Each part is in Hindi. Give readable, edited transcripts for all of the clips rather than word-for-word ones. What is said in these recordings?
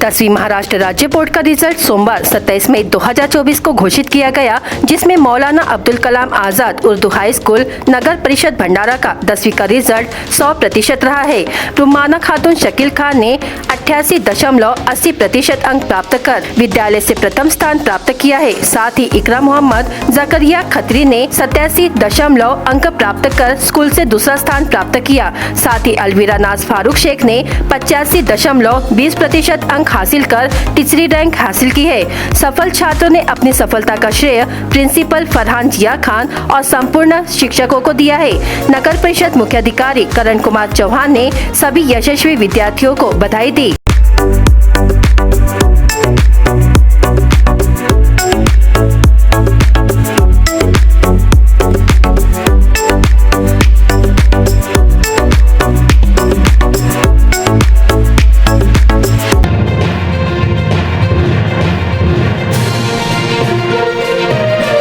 10वीं महाराष्ट्र राज्य बोर्ड का रिजल्ट सोमवार 27 मई 2024 को घोषित किया गया, जिसमें मौलाना अब्दुल कलाम आजाद उर्दू हाई स्कूल नगर परिषद भंडारा का 10वीं का रिजल्ट 100% रहा है। रुमाना खातून शकील खान ने 88.80% अंक प्राप्त कर विद्यालय से प्रथम स्थान प्राप्त किया है। साथ ही इकरा मोहम्मद जकरिया खत्री ने 87 अंक प्राप्त कर स्कूल से दूसरा स्थान प्राप्त किया। साथ ही अलविरा नाज फारूक शेख ने 85.20% अंक हासिल कर तीसरी रैंक हासिल की है। सफल छात्रों ने अपनी सफलता का श्रेय प्रिंसिपल फरहान जिया खान और संपूर्ण शिक्षकों को दिया है। नगर परिषद मुख्याधिकारी करण कुमार चौहान ने सभी यशस्वी विद्यार्थियों को बधाई दी।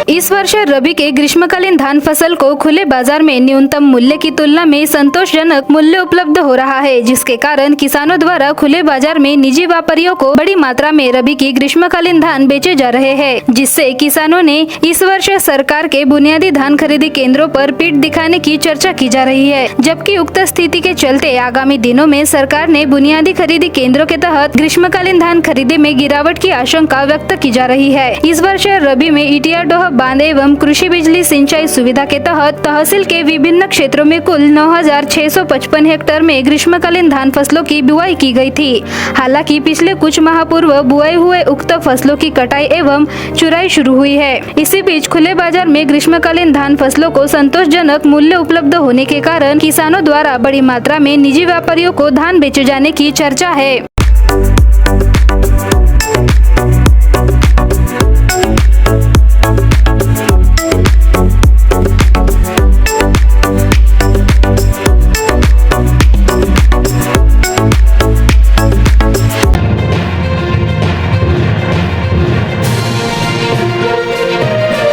इस वर्ष रबी के ग्रीष्मकालीन धान फसल को खुले बाजार में न्यूनतम मूल्य की तुलना में संतोषजनक मूल्य उपलब्ध हो रहा है, जिसके कारण किसानों द्वारा खुले बाजार में निजी व्यापारियों को बड़ी मात्रा में रबी की ग्रीष्मकालीन धान बेचे जा रहे हैं, जिससे किसानों ने इस वर्ष सरकार के बुनियादी धान खरीदी केंद्रों पर पीठ दिखाने की चर्चा की जा रही है। जबकि उक्त स्थिति के चलते आगामी दिनों में सरकार ने बुनियादी खरीदी केंद्रों के तहत ग्रीष्मकालीन धान खरीदी में गिरावट की आशंका व्यक्त की जा रही है। इस वर्ष रबी में ईटियाडोह बांध एवं कृषि बिजली सिंचाई सुविधा के तहत तहसील के विभिन्न क्षेत्रों में कुल 9,655 हेक्टेयर में ग्रीष्मकालीन धान फसलों की बुआई की गई थी। हालांकि पिछले कुछ माह पूर्व बुआई हुए उक्त फसलों की कटाई एवं चुराई शुरू हुई है। इसी बीच खुले बाजार में ग्रीष्मकालीन धान फसलों को संतोषजनक मूल्य उपलब्ध होने के कारण किसानों द्वारा बड़ी मात्रा में निजी व्यापारियों को धान बेचे जाने की चर्चा है।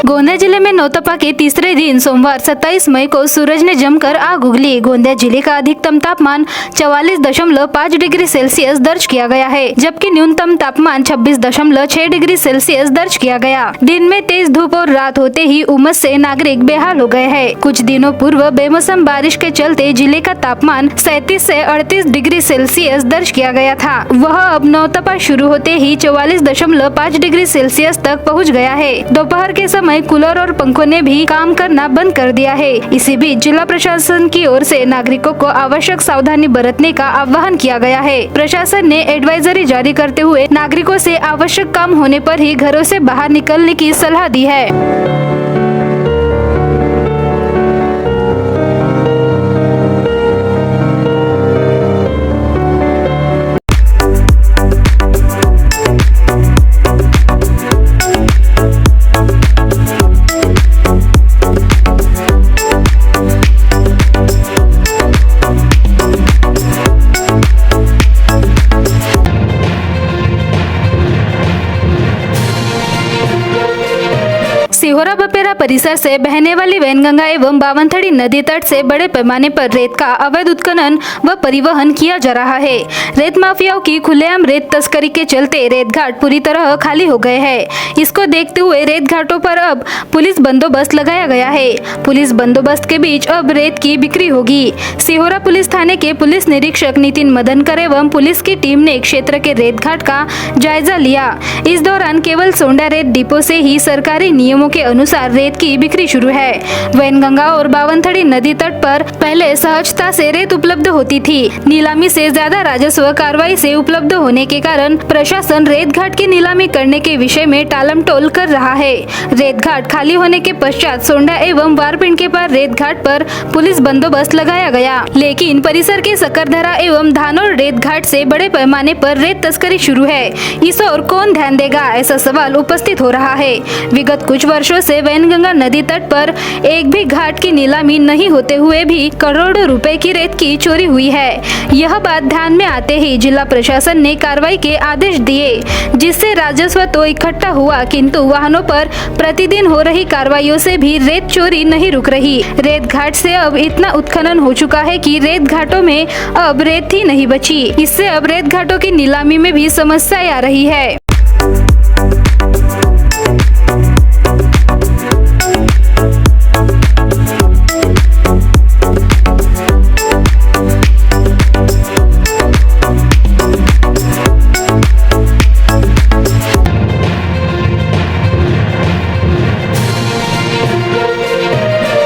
गोंदिया जिले में नौतपा के तीसरे दिन सोमवार 27 मई को सूरज ने जमकर आग उगली। गोंदिया जिले का अधिकतम तापमान 44.5 डिग्री सेल्सियस दर्ज किया गया है, जबकि न्यूनतम तापमान 26.6 डिग्री सेल्सियस दर्ज किया गया। दिन में तेज धूप और रात होते ही उमस से नागरिक बेहाल हो गए हैं। कुछ दिनों पूर्व बेमौसम बारिश के चलते जिले का तापमान 37 से 38 डिग्री सेल्सियस दर्ज किया गया था। वह अब नौतपा शुरू होते ही 44.5 डिग्री सेल्सियस तक पहुँच गया है। दोपहर के समय कूलर और पंखों ने भी काम करना बंद कर दिया है। इसी बीच जिला प्रशासन की ओर से नागरिकों को आवश्यक सावधानी बरतने का आह्वान किया गया है। प्रशासन ने एडवाइजरी जारी करते हुए नागरिकों से आवश्यक काम होने पर ही घरों से बाहर निकलने की सलाह दी है। सिहोरा बपेरा परिसर से बहने वाली वैनगंगा एवं बावनथड़ी नदी तट से बड़े पैमाने पर रेत का अवैध उत्खनन व परिवहन किया जा रहा है। रेत माफियाओं की खुलेआम रेत तस्करी के चलते रेत घाट पूरी तरह खाली हो गए हैं। इसको देखते हुए रेत घाटों पर अब पुलिस बंदोबस्त लगाया गया है। पुलिस बंदोबस्त के बीच अब रेत की बिक्री होगी। सिहोरा पुलिस थाने के पुलिस निरीक्षक नितिन मदनकर एवं पुलिस की टीम ने क्षेत्र के रेत घाट का जायजा लिया। इस दौरान केवल सोंडा रेत डिपो से ही सरकारी नियमों के अनुसार रेत की बिक्री शुरू है। वैनगंगा और बावनथड़ी नदी तट पर पहले सहजता से रेत उपलब्ध होती थी। नीलामी से ज्यादा राजस्व कार्रवाई से उपलब्ध होने के कारण प्रशासन रेत घाट की नीलामी करने के विषय में टालमटोल कर रहा है। रेत घाट खाली होने के पश्चात सोंडा एवं वारपिंड के पार रेत घाट पर पुलिस बंदोबस्त लगाया गया, लेकिन परिसर के सकरधरा एवं धानोर रेत घाट से बड़े पैमाने पर रेत तस्करी शुरू है। इस ओर कौन ध्यान देगा, ऐसा सवाल उपस्थित हो रहा है। विगत कुछ वर्षों से वैनगंगा वैनगंगा नदी तट पर एक भी घाट की नीलामी नहीं होते हुए भी करोड़ों रुपए की रेत की चोरी हुई है। यह बात ध्यान में आते ही जिला प्रशासन ने कार्रवाई के आदेश दिए, जिससे राजस्व तो इकट्ठा हुआ, किंतु वाहनों पर प्रतिदिन हो रही कार्रवाइयों से भी रेत चोरी नहीं रुक रही। रेत घाट से अब इतना उत्खनन हो चुका है कि रेत घाटों में अब रेत ही नहीं बची। इससे अब रेत घाटों की नीलामी में भी समस्या आ रही है।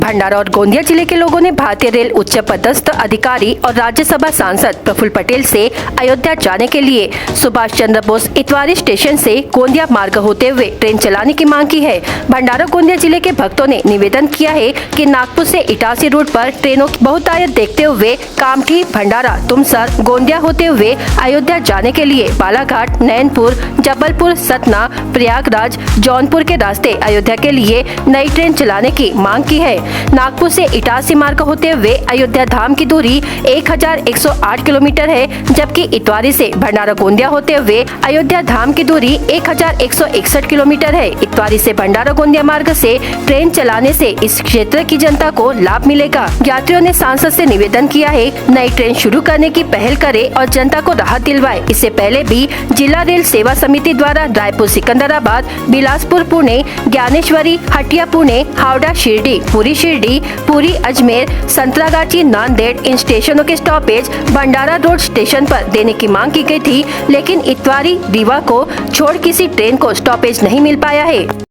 भंडारा और गोंदिया जिले के लोगों ने भारतीय रेल उच्च पदस्थ अधिकारी और राज्यसभा सांसद प्रफुल्ल पटेल से अयोध्या जाने के लिए सुभाष चंद्र बोस इतवारी स्टेशन से गोंदिया मार्ग होते हुए ट्रेन चलाने की मांग की है। भंडारा गोंदिया जिले के भक्तों ने निवेदन किया है कि नागपुर से इटारसी रूट पर ट्रेनों की बहुतायत देखते हुए कामठी, भंडारा, तुमसर, गोंदिया होते हुए अयोध्या जाने के लिए बालाघाट, नैनपुर, जबलपुर, सतना, प्रयागराज, जौनपुर के रास्ते अयोध्या के लिए नई ट्रेन चलाने की मांग की है। नागपुर से इटारसी मार्ग होते हुए अयोध्या धाम की दूरी 1108 किलोमीटर है, जबकि इतवारी से भंडारा गोंदिया होते हुए अयोध्या धाम की दूरी 1161 किलोमीटर है। इतवारी से भंडारा गोंदिया मार्ग से ट्रेन चलाने से इस क्षेत्र की जनता को लाभ मिलेगा। यात्रियों ने सांसद से निवेदन किया है, नई ट्रेन शुरू करने की पहल करे और जनता को राहत दिलवाए। इससे पहले भी जिला रेल सेवा समिति द्वारा रायपुर, सिकंदराबाद, बिलासपुर, पुणे, ज्ञानेश्वरी, हटिया, पुणे, हावड़ा, शिरडी, पुरी, अजमेर, संतरागाची, नांदेड़ इन स्टेशनों के स्टॉपेज भंडारा रोड स्टेशन पर देने की मांग की गई थी, लेकिन इतवारी, रीवा को छोड़ किसी ट्रेन को स्टॉपेज नहीं मिल पाया है।